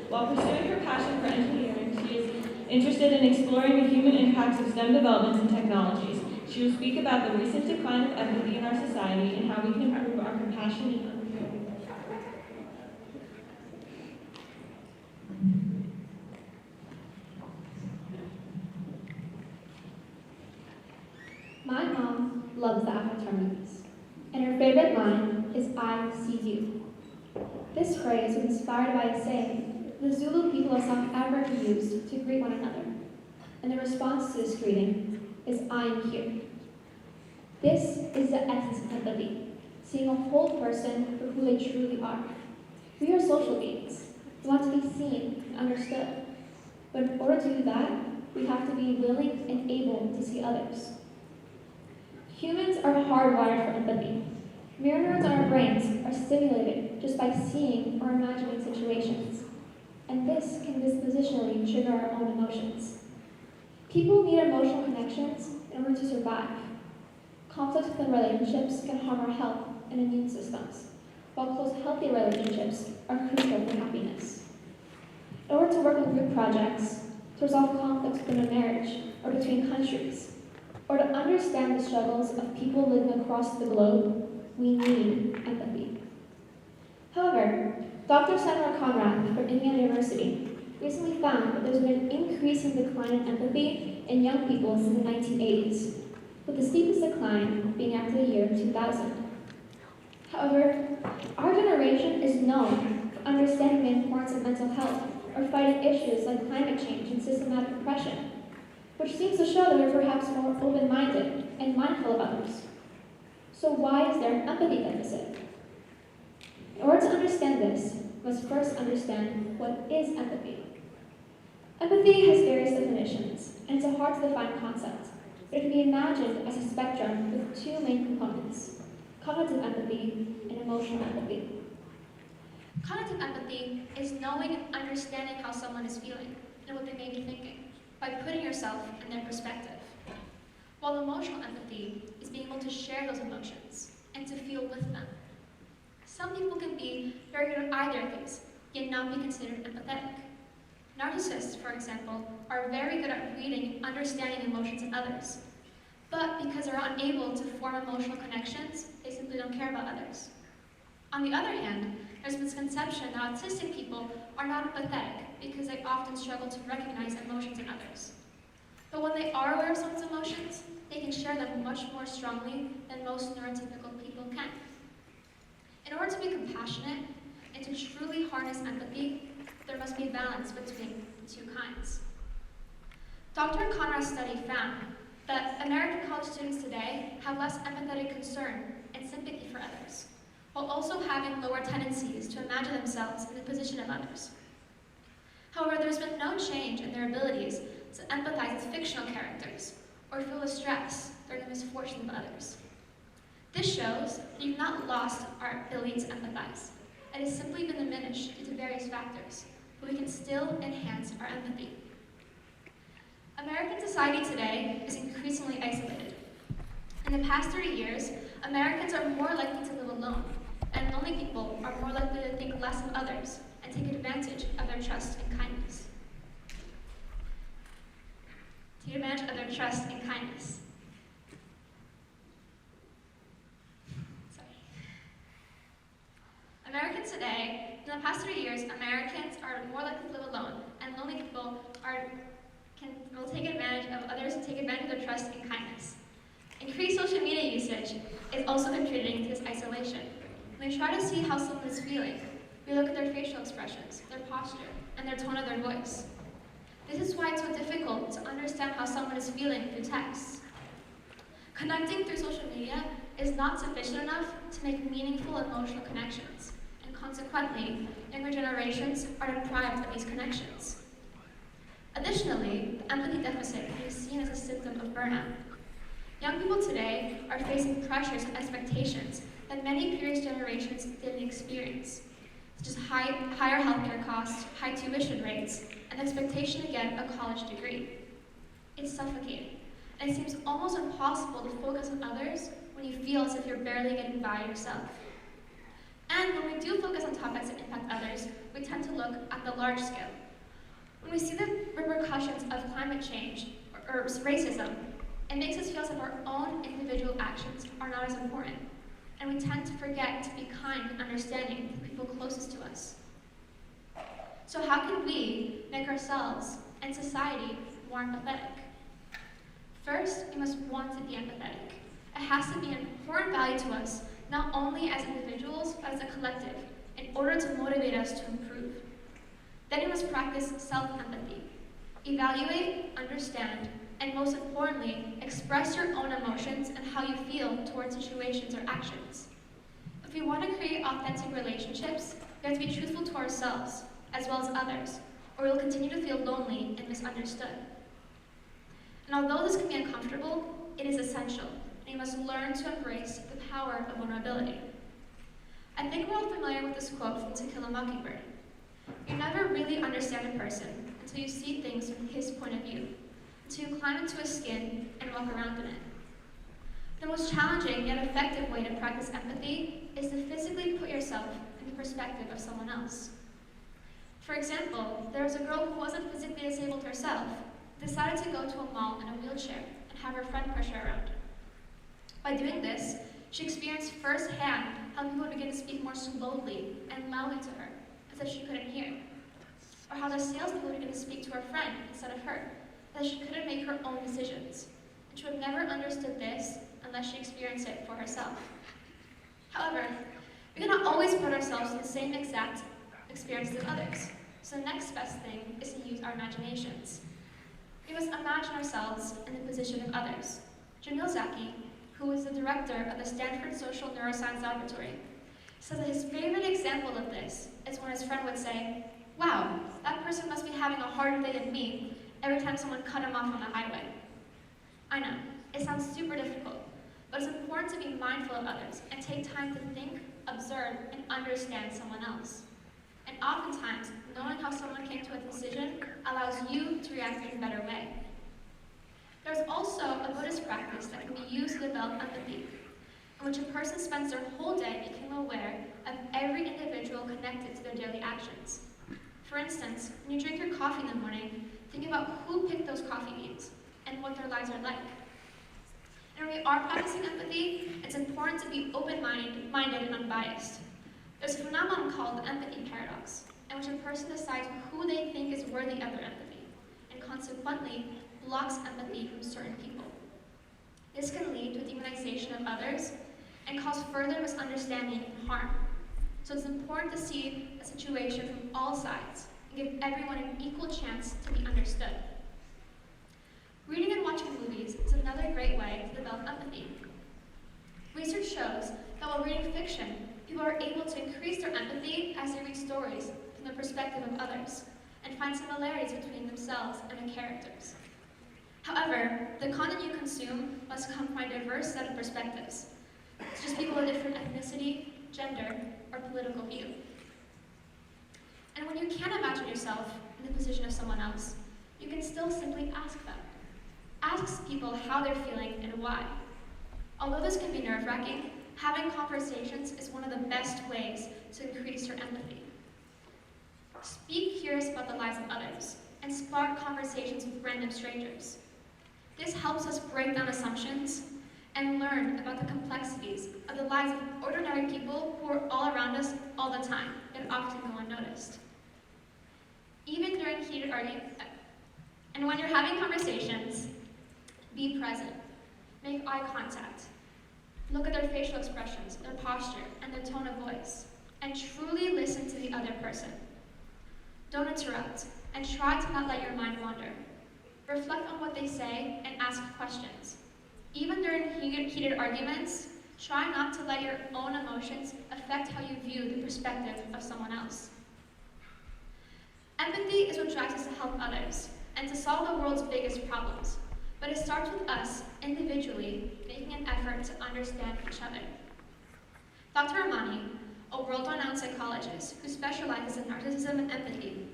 While pursuing her passion for engineering, she is interested in exploring the human impacts of STEM developments and technologies. She will speak about the recent decline of empathy in our society and how we can improve our compassion and understanding. My mom loves the Avatar movies, and her favorite line is "I see you." This phrase was inspired by a saying the Zulu people of South Africa used to greet one another, and the response to this greeting is "I am here." This is the essence of empathy, seeing a whole person for who they truly are. We are social beings. We want to be seen and understood. But in order to do that, we have to be willing and able to see others. Humans are hardwired for empathy. Mirror neurons in our brains are stimulated just by seeing or imagining situations, and this can dispositionally trigger our own emotions. People need emotional connections in order to survive. Conflicts within relationships can harm our health and immune systems, while close, healthy relationships are crucial for happiness. In order to work on group projects, to resolve conflicts within a marriage or between countries, or to understand the struggles of people living across the globe, we need empathy. However, Dr. Sandra Conrad from Indiana University recently found that there's been an increasing decline in empathy in young people since the 1980s, with the steepest decline being after the year 2000. However, our generation is known for understanding the importance of mental health or fighting issues like climate change and systematic oppression, which seems to show that we're perhaps more open-minded and mindful of others. So why is there an empathy deficit? In order to understand this, we must first understand what is empathy. Empathy has various definitions, and it's a hard to define concept, but it can be imagined as a spectrum with two main components: cognitive empathy and emotional empathy. Cognitive empathy is knowing and understanding how someone is feeling and what they may be thinking by putting yourself in their perspective. While emotional empathy is being able to share those emotions and to feel with them. Some people can be very good at either of these, yet not be considered empathetic. Narcissists, for example, are very good at reading and understanding emotions in others, but because they're unable to form emotional connections, they simply don't care about others. On the other hand, there's a misconception that autistic people are not empathetic because they often struggle to recognize emotions in others. But when they are aware of someone's emotions, they can share them much more strongly than most neurotypical people can. In order to be compassionate and to truly harness empathy, there must be a balance between the two kinds. Dr. Conrad's study found that American college students today have less empathetic concern and sympathy for others, while also having lower tendencies to imagine themselves in the position of others. However, there's been no change in their abilities to empathize with fictional characters or feel the stress during the misfortune of others. This shows that you've not lost our ability to empathize. It has simply been diminished due to various factors, but we can still enhance our empathy. American society today is increasingly isolated. In the past 30 years, Americans are more likely to live alone, and lonely people are more likely to think less of others and take advantage of their trust and kindness. Take advantage of their trust and kindness. Americans today, in the past 30 years, Americans are more likely to live alone, and lonely people will take advantage of others and take advantage of their trust and kindness. Increased social media usage is also contributing to this isolation. When we try to see how someone is feeling, we look at their facial expressions, their posture, and their tone of their voice. This is why it's so difficult to understand how someone is feeling through text. Connecting through social media is not sufficient enough to make meaningful emotional connections, and consequently, younger generations are deprived of these connections. Additionally, the empathy deficit can be seen as a symptom of burnout. Young people today are facing pressures and expectations that many previous generations didn't experience, such as higher healthcare costs, high tuition rates, and the expectation to get a college degree. It's suffocating, and it seems almost impossible to focus on others when you feel as if you're barely getting by yourself. And when we do focus on topics that impact others, we tend to look at the large scale. When we see the repercussions of climate change or racism, it makes us feel as if our own individual actions are not as important, and we tend to forget to be kind and understanding to the people closest to us. So how can we make ourselves and society more empathetic? First, we must want to be empathetic. It has to be an important value to us, not only as individuals, but as a collective, in order to motivate us to improve. Then we must practice self-empathy. Evaluate, understand, and most importantly, express your own emotions and how you feel towards situations or actions. If we want to create authentic relationships, we have to be truthful to ourselves, as well as others, or we will continue to feel lonely and misunderstood. And although this can be uncomfortable, it is essential, and you must learn to embrace the power of vulnerability. I think we're all familiar with this quote from To Kill a Mockingbird. You never really understand a person until you see things from his point of view, until you climb into his skin and walk around in it. The most challenging yet effective way to practice empathy is to physically put yourself in the perspective of someone else. For example, there was a girl who wasn't physically disabled herself, decided to go to a mall in a wheelchair and have her friend push her around. By doing this, she experienced firsthand how people would begin to speak more slowly and loudly to her, as if she couldn't hear. Or how the salespeople would begin to speak to her friend instead of her, as she couldn't make her own decisions. And she would have never understood this unless she experienced it for herself. However, we cannot always put ourselves in the same exact experience as others. So the next best thing is to use our imaginations. We must imagine ourselves in the position of others. Jamil Zaki, who is the director of the Stanford Social Neuroscience Laboratory, says that his favorite example of this is when his friend would say, "Wow, that person must be having a harder day than me," every time someone cut him off on the highway. I know, it sounds super difficult, but it's important to be mindful of others and take time to think, observe, and understand someone else. And oftentimes, knowing how someone came to a decision allows you to react in a better way. There's also a Buddhist practice that can be used to develop empathy, in which a person spends their whole day becoming aware of every individual connected to their daily actions. For instance, when you drink your coffee in the morning, think about who picked those coffee beans and what their lives are like. And when we are practicing empathy, it's important to be open-minded and unbiased. There's a phenomenon called the empathy paradox, in which a person decides who they think is worthy of their empathy, and consequently blocks empathy from certain people. This can lead to a demonization of others and cause further misunderstanding and harm. So it's important to see a situation from all sides and give everyone an equal chance to be understood. Reading and watching movies is another great way to develop empathy. Research shows that while reading fiction, people are able to increase their empathy as they read stories from the perspective of others and find similarities between themselves and the characters. However, the content you consume must come from a diverse set of perspectives, such as people of different ethnicity, gender, or political view. And when you can't imagine yourself in the position of someone else, you can still simply ask them. Ask people how they're feeling and why. Although this can be nerve-wracking, having conversations is one of the best ways to increase your empathy. Speak curious about the lives of others and spark conversations with random strangers. This helps us break down assumptions and learn about the complexities of the lives of ordinary people who are all around us all the time and often go unnoticed. Even during heated arguments, and when you're having conversations, be present. Make eye contact. Look at their facial expressions, their posture, and their tone of voice, and truly listen to the other person. Don't interrupt, and try to not let your mind wander. Reflect on what they say and ask questions. Even during heated arguments, try not to let your own emotions affect how you view the perspective of someone else. Empathy is what drives us to help others and to solve the world's biggest problems, but it starts with us individually making an effort to understand each other. Dr. Armani, a world-renowned psychologist who specializes in narcissism and empathy,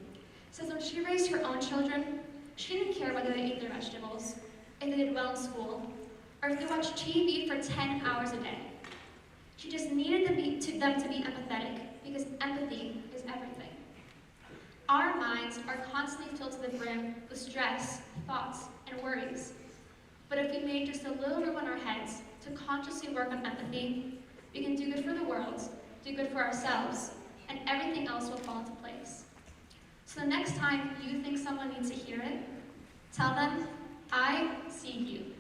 says when she raised her own children, she didn't care whether they ate their vegetables, if they did well in school, or if they watched TV for 10 hours a day. She just needed them to be empathetic, because empathy is everything. Our minds are constantly filled to the brim with stress, thoughts, and worries. But if we made just a little room in our heads to consciously work on empathy, we can do good for the world, do good for ourselves, and everything else will fall into place. So the next time you think someone needs to hear it, tell them, I see you.